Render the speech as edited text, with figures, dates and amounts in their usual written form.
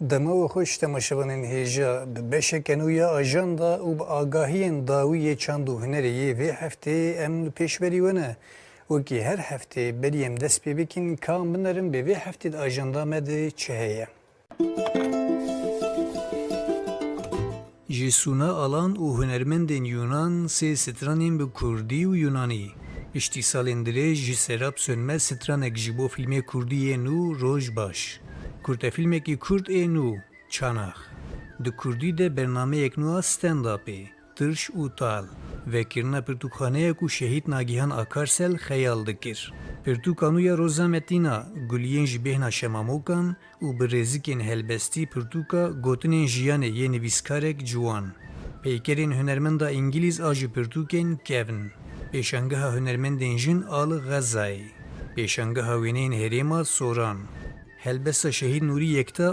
Dema ve hoş temaşavanın heja beşeken uya ajanda u agahiyen dawiye çandu hüneriye ve hafte em peşveri vene. O ki her hafte beriyem dest bebekin kam binarım be ve hafte ajanda mede çeheye. Jesuna alan u hünermendên Yunan sê stranên bi Kurdî û Yunanî. Piştî salên dirêj ji Serap Sönmez stranek ji bo fîlmê Kurdî yê nû Roj Baş. Kurtefîlmekî Kurd ê nû Çanax. Di Kurdî de bernameyek nû a stand-upê Tirş û Tal. Vekirina pirtûkxaneyek û şehîd Nagihan Akarsel xeyal dikir. Pirtûka nû ya Roza Metîna guliyên ji bêhna şemamokan û bi rêzikên helbestî pirtûka gotinên jiyanê yê nivîskarek ciwan. Peykerên hunermenda İngîlîz a ji pirtûkên kevn. Pêşangeha hunermendên jin a li Xezayê. Pêşangeha wêneyên herêma Soran. Helbesta şehîd Nûrî Yekta